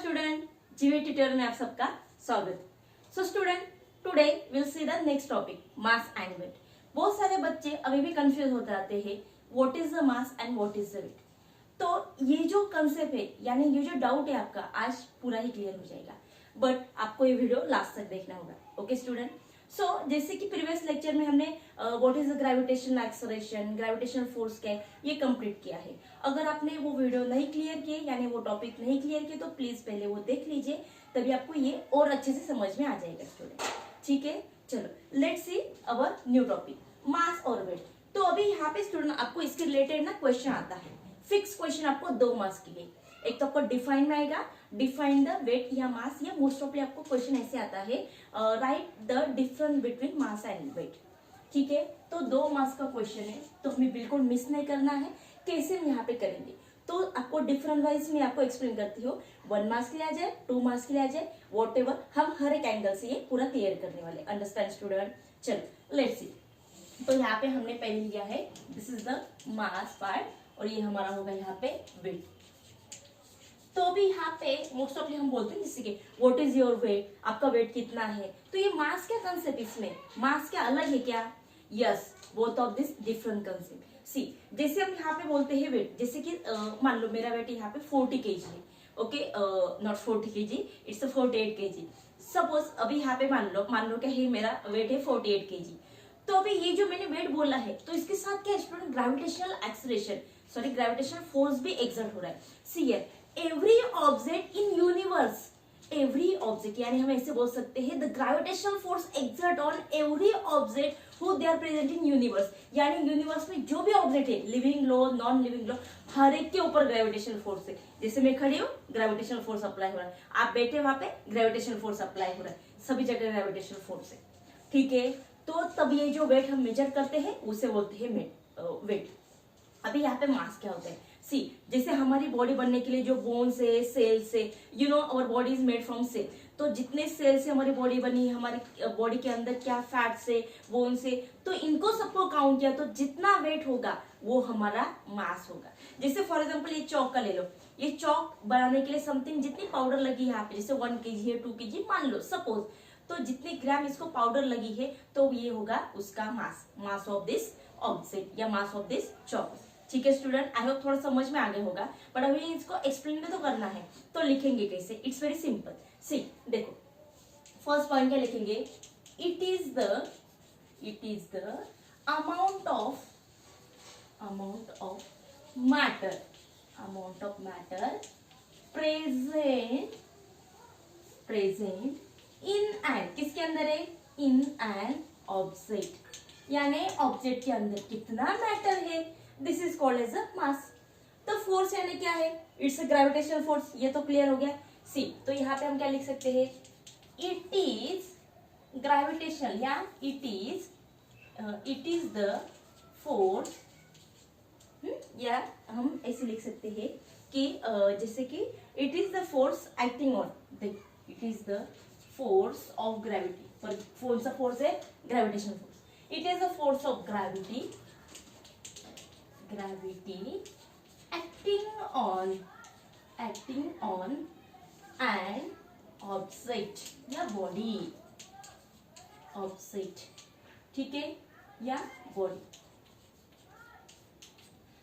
Student, जीवी tutorial में आप सबका स्वागत। So student, today will see the next topic, mass and weight. बहुत सारे बच्चे अभी भी कंफ्यूज होते रहते हैं, what is the mass and what is the weight. तो ये जो कंसेप्ट है, यानी ये जो डाउट है आपका, आज पूरा ही क्लियर हो जाएगा, बट आपको ये वीडियो लास्ट तक देखना होगा। ओके स्टूडेंट, सो जैसे कि प्रीवियस लेक्चर में हमने what is the gravitational acceleration, gravitational force क्या है, ये कंप्लीट किया है। अगर आपने वो वीडियो नहीं क्लियर किए, यानी वो टॉपिक नहीं क्लियर किए, तो प्लीज पहले वो देख लीजिए, तभी आपको ये और अच्छे से समझ में आ जाएगा स्टूडेंट। ठीक है, चलो let's see our new topic, mass और वेट। तो अभी यहाँ पे स्टूडेंट आपको इसके रिलेटेड ना क्वेश्चन आता है, फिक्स क्वेश्चन आपको 2 मार्क्स के लिए। एक तो आपको डिफाइन में आएगा, डिफाइन द वेट या मास, या मोस्ट ऑफली आपको क्वेश्चन ऐसे आता है, write the difference between mass and weight. ठीक है, तो 2 मार्क्स का क्वेश्चन है, तो हमें बिल्कुल मिस नहीं करना है। कैसे हम यहाँ पे करेंगे, तो आपको डिफरेंट वाइज में आपको एक्सप्लेन करती हूँ। 1 मार्क्स के लिए आ जाए, 2 मार्क्स के लिए आ जाए, वॉट एवर, हम हर एक एंगल से ये पूरा क्लियर करने वाले। Understand student? चलो लेट्स सी। तो यहाँ पे हमने पहले लिया है, this is the mass part, और ये हमारा होगा यहाँ पे वेट। तो अभी यहाँ पे मोस्ट ऑफली हम बोलते हैं जैसे कि व्हाट इज योर वेट, आपका वेट कितना है। तो ये मास क्या कंसेप्ट, इसमें मास क्या अलग है क्या? Yes, both of this different concept. See, जैसे हम यहाँ पे बोलते हैं वेट, जैसे कि मान लो मेरा वेट यहाँ पे 40 kg है। Okay, not 40 kg, it's 48 kg। Suppose अभी यहाँ पे मान लो क्या है, मेरा वेट है 48 kg। तो अभी ये जो मैंने वेट बोला है, तो इसके साथ क्या student, gravitational acceleration, sorry gravitational force भी एक्सर्ट हो रहा है। See here, every object in universe, every object, यानी हम ऐसे बोल सकते हैं the gravitational force exert on every object who they are present in universe. यानी यूनिवर्स में जो भी ऑब्जेक्ट है, लिविंग लो, नॉन लिविंग लो, हर एक के ऊपर ग्रेविटेशनल फोर्स है। जैसे मैं खड़ी हूँ, ग्रेविटेशनल फोर्स अप्लाई हो रहा है, आप बैठे वहां पे ग्रेविटेशनल फोर्स अप्लाई हो रहा है, सभी जगह ग्रेविटेशनल फोर्स है। ठीक है, तो तब ये जो वेट हम मेजर करते हैं उसे बोलते हैं वेट। अभी यहाँ पे मास क्या होता है, सी, जैसे हमारी बॉडी बनने के लिए जो बोन्स है, सेल्स है, you know our body is made from cell. तो जितने सेल से हमारी बॉडी बनी है, हमारी बॉडी के अंदर क्या फैट्स है, बोन्स है, तो इनको सबको काउंट किया तो जितना वेट होगा वो हमारा मास होगा। जैसे फॉर एग्जाम्पल ये चौक का ले लो, ये चौक बनाने के लिए समथिंग जितनी पाउडर लगी है यहाँ पे, जैसे 1 kg है, 2 kg मान लो सपोज, तो जितने ग्राम इसको पाउडर लगी है, तो ये होगा उसका मास, मास ऑफ दिस ऑब्जेक्ट या मास ऑफ दिस चौक। ठीक है स्टूडेंट, आई होप थोड़ा समझ में आगे होगा, बट अभी इसको एक्सप्लेन भी तो करना है, तो लिखेंगे कैसे? It's very simple. सी, देखो फर्स्ट पॉइंट क्या लिखेंगे, it is the amount of matter present in an, किसके अंदर है? इन एन ऑब्जेक्ट, यानी ऑब्जेक्ट के अंदर कितना मैटर है, this is called as a mass. तो फोर्स यानी क्या है? इट्स अ ग्रेविटेशनल फोर्स, ये तो क्लियर हो गया। सी, तो यहाँ पे हम क्या लिख सकते हैं, इट इज ग्रेविटेशनल, या इट इज द फोर्स, या हम ऐसे लिख सकते हैं कि जैसे कि it is the force acting on, it is the force of gravity, पर कौन सा फोर्स है? Gravitational force. It is the force of gravity acting on an object या body, ऑब्जेक्ट, ठीक है, या body.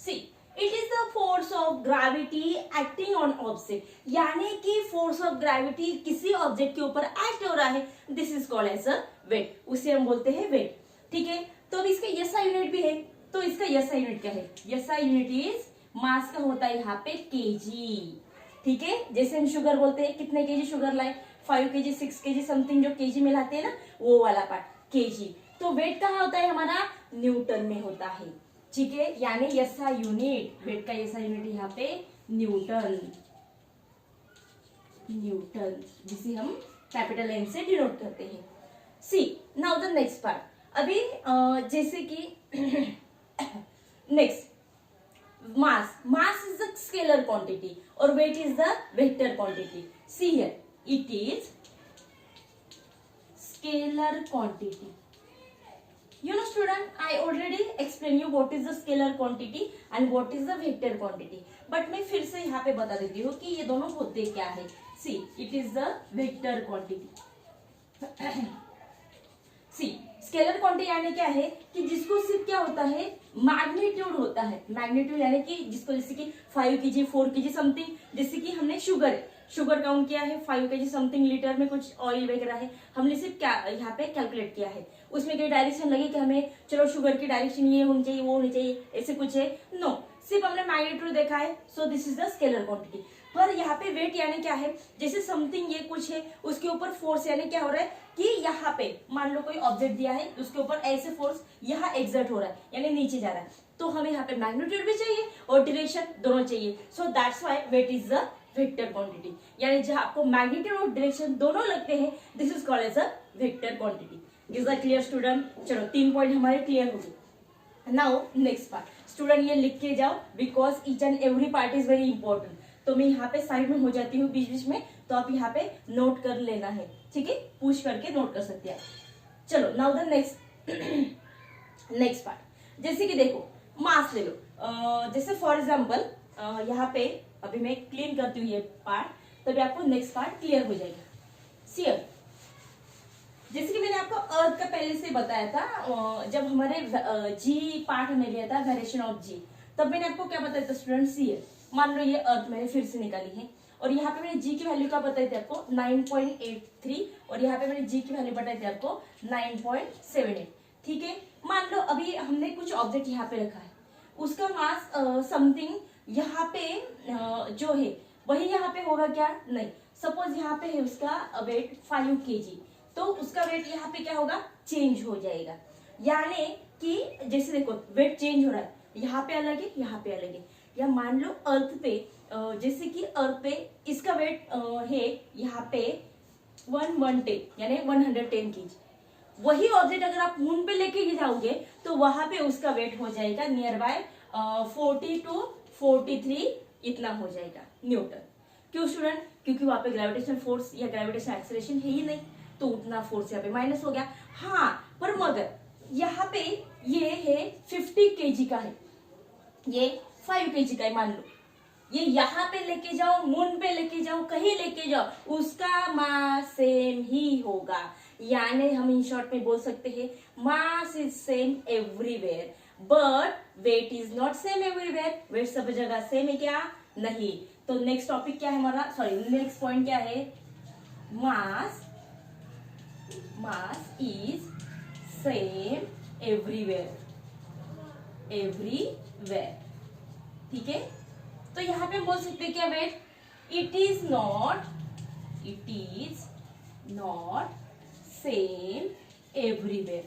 See, it is the force of gravity acting on object, यानी कि फोर्स ऑफ ग्रेविटी किसी ऑब्जेक्ट के ऊपर एक्ट हो रहा है, this is called as a weight, उसे हम बोलते हैं वेट। ठीक है, तो अब इसका SI यूनिट भी है, तो इसका SI यूनिट क्या है? SI यूनिट इज, मास का होता है यहाँ पे केजी। ठीक है, जैसे हम शुगर बोलते हैं, कितने केजी शुगर लाए, 5 kg 6 kg समथिंग, जो केजी में लाते हैं ना, वो वाला पार्ट केजी। तो वेट कहाँ होता है हमारा? न्यूटन में होता है। ठीक है, यानी SI यूनिट, वेट का SI यूनिट यहाँ पे न्यूटन, जिसे हम कैपिटल N से डिनोट करते हैं। See, now the next part. अभी जैसे कि next, mass is the scalar quantity और weight is the vector quantity. See here, it is scalar quantity. You know student, I already explained you what is the scalar quantity and what is the vector quantity. But मैं फिर से यहाँ पे बता देती हूँ कि ये दोनों होते क्या है। See it is the vector quantity. See scalar quantity यानी क्या है कि जिसको सिर्फ क्या होता है, मैग्नीट्यूड होता है। मैग्नीट्यूड यानी कि जिसको जैसे कि 5 kg 4 kg समथिंग, जैसे कि हमने शुगर काउंट किया है 5 kg समथिंग, लीटर में कुछ ऑयल वगैरह है, हमने सिर्फ क्या यहाँ पे कैलकुलेट किया है। उसमें कोई डायरेक्शन लगे कि हमें चलो शुगर की डायरेक्शन ये होनी चाहिए वो होनी चाहिए, ऐसे कुछ है नो, सिर्फ हमने मैग्नीट्यूड देखा है। So this is the scalar quantity. पर यहाँ पे वेट यानी क्या है, जैसे समथिंग ये कुछ है उसके ऊपर फोर्स यानी क्या हो रहा है कि यहाँ पे मान लो कोई ऑब्जेक्ट दिया है उसके ऊपर ऐसे फोर्स यहाँ एक्सर्ट हो रहा है यानी नीचे जा रहा है, तो हमें यहाँ पे मैग्नीट्यूड भी चाहिए और डायरेक्शन दोनों चाहिए। So that's why weight is the vector quantity, यानी जहां आपको मैग्नीट्यूड और डायरेक्शन दोनों लगते हैं, this is called as a vector quantity. Is the clear student? चलो 3 पॉइंट हमारे क्लियर हो गए। नाउ नेक्स्ट पार्ट स्टूडेंट, ये लिख के जाओ because each and every part is very important. तो मैं यहाँ पे साइड में हो जाती हूँ बीच बीच में, तो आप यहाँ पे नोट कर लेना है, ठीक है, पूछ करके नोट कर सकते हैं। चलो नाउ द नेक्स्ट पार्ट, जैसे कि देखो मास ले लो, जैसे फॉर एग्जाम्पल यहाँ पे अभी मैं क्लीन करती हूँ ये पार्ट, तभी आपको नेक्स्ट पार्ट क्लियर हो जाएगा। सीयर, जैसे कि मैंने आपको अर्थ का पहले से बताया था, जब हमारे जी पार्ट हमने लिया था वेरिएशन ऑफ जी, तब मैंने आपको क्या बताया था स्टूडेंट, सीयर। मान लो ये अर्थ मैंने फिर से निकाली है और यहाँ पे मैंने जी की वैल्यू क्या बताई थी आपको 9.83 और यहाँ पे मैंने जी की वैल्यू बताई थी आपको 9.78, ठीक है। मान लो अभी हमने कुछ ऑब्जेक्ट यहाँ पे रखा है, उसका मास समथिंग यहाँ पे जो है वही यहाँ पे होगा क्या, नहीं। सपोज यहाँ पे है उसका वेट 5 kg, तो उसका वेट यहाँ पे क्या होगा, चेंज हो जाएगा। यानी कि जैसे देखो वेट चेंज हो रहा है, यहाँ पे अलग है यहाँ पे अलग है। या मान लो अर्थ पे जैसे कि अर्थ पे इसका वेट है यहाँ पे 110 यानी 110 kg, वही ऑब्जेक्ट अगर आप मून पे लेके जाओगे तो वहां पे उसका वेट हो जाएगा नियर बाय 40 to 43 इतना हो जाएगा न्यूटन। क्यों स्टूडेंट? क्योंकि वहां पे ग्रेविटेशन फोर्स या ग्रेविटेशन एक्सेलरेशन है ही नहीं, तो उतना फोर्स यहाँ पे माइनस हो गया। हाँ पर मगर यहाँ पे ये है 50 kg का है, ये 5 kg का है, मान लो ये यहाँ पे लेके जाओ, मून पे लेके जाओ, कहीं लेके जाओ, उसका मास सेम ही होगा। यानी हम इन शॉर्ट में बोल सकते हैं mass is same everywhere but weight is not same everywhere. Weight सब जगह सेम है क्या? नहीं। तो नेक्स्ट टॉपिक क्या है हमारा, सॉरी नेक्स्ट पॉइंट क्या है, मास इज सेम एवरीवेयर, ठीक है। तो यहाँ पे बोल सकते हैं क्या weight, it is not same everywhere,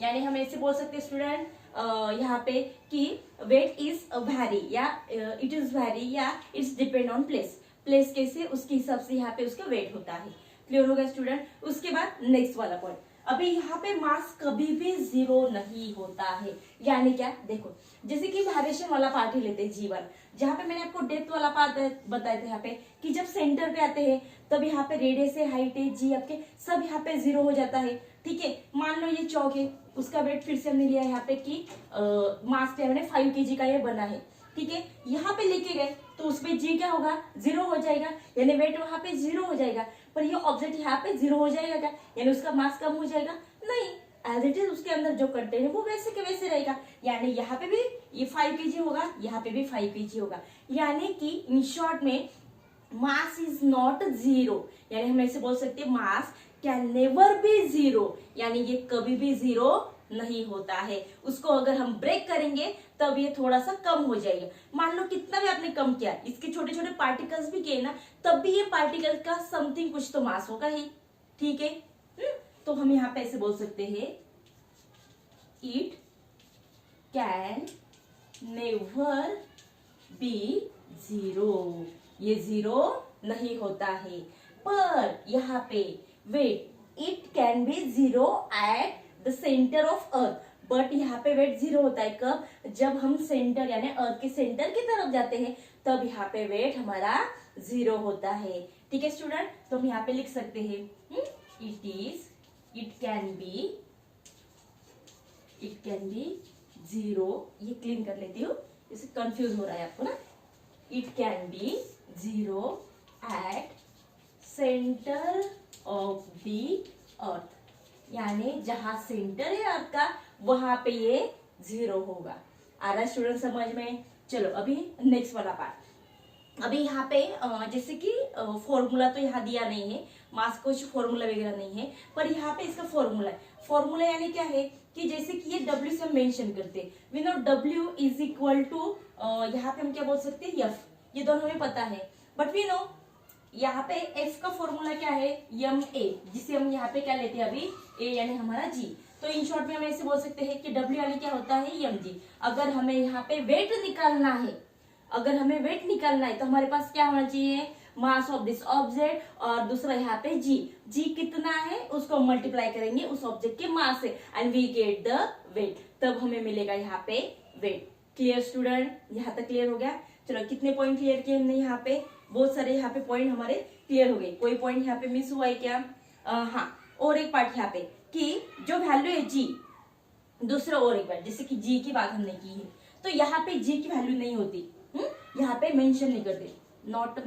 यानी हम ऐसे बोल सकते हैं स्टूडेंट यहाँ पे कि वेट इज वैरी या इट इज वैरी या इट्स डिपेंड ऑन प्लेस कैसे उसके हिसाब से यहाँ पे उसका वेट होता है। क्लियर होगा स्टूडेंट? उसके बाद नेक्स्ट वाला पॉइंट, अभी यहाँ पे मास कभी भी जीरो नहीं होता है। यानी क्या, देखो जैसे कि वेरिएशन वाला पार्ट ही लेते हैं जीवन, जहाँ पे मैंने आपको डेप्थ वाला पार्ट बताया था यहाँ पे कि जब सेंटर पे आते हैं तब यहाँ पे रेडियस है, हाइट है, जी आपके सब यहाँ पे जीरो हो जाता है, ठीक है। मान लो ये चौक है, उसका वेट फिर से हमने लिया यहाँ पे कि मास पे हमने 5 kg का ये बना है, ठीक है। यहाँ पे लेके गए तो उसमें जी क्या होगा, जीरो हो जाएगा, यानी वेट वहां पे जीरो हो जाएगा। पर ये ऑब्जेक्ट यहाँ पे जीरो हो जाएगा क्या, यानी उसका मास कम हो जाएगा? नहीं, एज इट इज उसके अंदर जो कंटेंट है वो वैसे के वैसे रहेगा। यानी यहाँ पे भी ये 5 kg होगा, यहाँ पे भी 5 kg होगा। यानी कि इन शॉर्ट में मास इज नॉट जीरो, यानी हम ऐसे बोल सकते हैं मास कैन नेवर बी जीरो, यानी ये कभी भी जीरो नहीं होता है। उसको अगर हम ब्रेक करेंगे तब ये थोड़ा सा कम हो जाएगा। मान लो कितना भी आपने कम किया, इसके छोटे छोटे पार्टिकल्स भी किए ना, तब भी ये पार्टिकल का समथिंग कुछ तो मास होगा ही, ठीक है। तो हम यहाँ पे ऐसे बोल सकते हैं it can never be zero, ये जीरो नहीं होता है। पर यहाँ पे weight it can be zero at the centre of earth, but यहाँ पे वेट जीरो होता है कब, जब हम सेंटर यानी अर्थ के सेंटर की तरफ जाते हैं तब यहाँ पे वेट हमारा जीरो होता है, ठीक है स्टूडेंट। तो हम यहाँ पे लिख सकते हैं इट कैन बी जीरो, ये क्लीन कर लेती हूँ, इसे कंफ्यूज हो रहा है आपको ना। It can B 0 at centre of the earth, यानी जहां सेंटर है अर्थ का वहां पे ये 0 होगा। आ रहा है स्टूडेंट समझ में? चलो अभी नेक्स्ट वाला पार्ट। अभी यहाँ पे जैसे कि फॉर्मूला तो यहाँ दिया नहीं है, मास का कुछ फॉर्मूला वगैरह नहीं है, पर यहाँ पे इसका फॉर्मूला है। फॉर्मूला यानी क्या है कि जैसे कि ये W से मेंशन करते हैं, we know W is equal to, यहाँ पे हम क्या बोल सकते हैं, F, ये दोनों हमें पता है। बट वी नो यहाँ पे F का फॉर्मूला क्या है, MA, जिसे हम यहाँ पे क्या लेते हैं अभी, A यानी हमारा G। तो इन शॉर्ट में हम ऐसे बोल सकते हैं कि W यानी क्या होता है, mg। अगर हमें यहाँ पे वेट निकालना है, अगर हमें वेट निकालना है तो हमारे पास क्या होना चाहिए, मास ऑफ दिस ऑब्जेक्ट, और दूसरा यहाँ पे जी कितना है उसको मल्टीप्लाई करेंगे उस ऑब्जेक्ट के मास से, and we get the weight, तब हमें मिलेगा यहाँ पे वेट। Clear student? यहाँ तक क्लियर हो गया? चलो कितने पॉइंट क्लियर किए हमने यहाँ पे, बहुत सारे यहाँ पे पॉइंट हमारे क्लियर हो गए। कोई पॉइंट यहाँ पे मिस हुआ है क्या? हाँ, और एक पार्ट यहाँ पे कि जो वैल्यू है जी, दूसरा और एक बार, जैसे कि जी की बात हमने की है, तो यहाँ पे जी की वैल्यू नहीं होती, यहाँ पे मेंशन नहीं करते, नॉट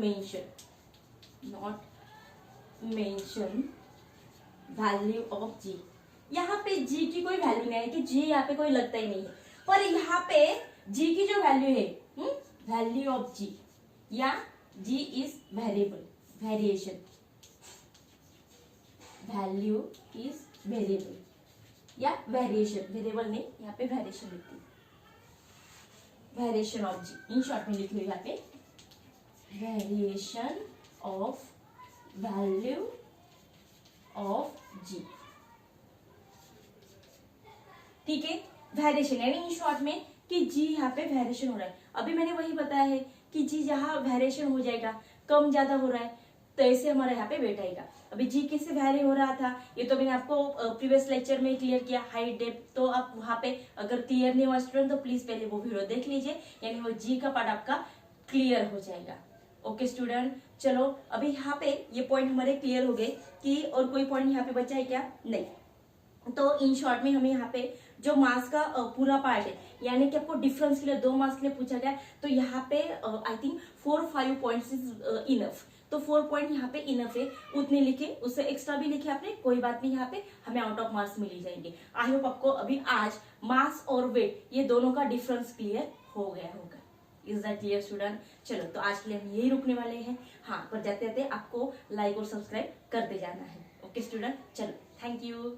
मेंशन वैल्यू ऑफ जी। यहाँ पे जी की कोई वैल्यू नहीं है कि जी यहाँ पे कोई लगता ही नहीं है, पर यहाँ पे जी की जो वैल्यू है, वैल्यू ऑफ जी, या G is variable, variation, value is variable या वेरिएशन, वेरिएबल नहीं, यहाँ पे वेरिएशन लिखती, variation of G, in short में लिखी हुई यहाँ पे variation of value of G. ठीक है, वेरिएशन यानी इन शॉर्ट में कि जी यहाँ पे वेरिएशन हो रहा है। अभी मैंने वही बताया है कि जी जहाँ वेरिएशन हो जाएगा, कम ज्यादा हो रहा है, तो ऐसे हमारा यहाँ पे वेट आएगा। अभी जी कैसे वैरी हो रहा था ये तो मैंने आपको प्रीवियस लेक्चर में क्लियर किया, हाइट डेप्थ। तो आप वहां पे अगर क्लियर नहीं हुआ स्टूडेंट तो प्लीज पहले वो वीडियो देख लीजिए, यानी वो जी का पार्ट आपका क्लियर हो जाएगा। ओके स्टूडेंट, चलो अभी यहाँ पे ये पॉइंट हमारे क्लियर हो गए कि और कोई पॉइंट यहाँ पे बचा है क्या? नहीं। तो इन शॉर्ट में हमें यहाँ पे जो मास का पूरा पार्ट है, यानी कि आपको डिफरेंस के लिए 2 मास के लिए पूछा गया, तो यहाँ पे I think 4-5 points is enough. तो 4 पॉइंट यहाँ पे इनफ है, उतने लिखे, उससे एक्स्ट्रा भी लिखे आपने, कोई बात नहीं, यहाँ पे हमें आउट ऑफ मार्क्स मिल ही जाएंगे। आई होप आपको अभी आज मास और वेट ये दोनों का डिफरेंस क्लियर हो गया होगा। Is that clear student? चलो तो आज के लिए हम यही रुकने वाले हैं। हाँ, पर जाते जाते आपको लाइक और सब्सक्राइब करते जाना है। ओके स्टूडेंट, चलो थैंक यू।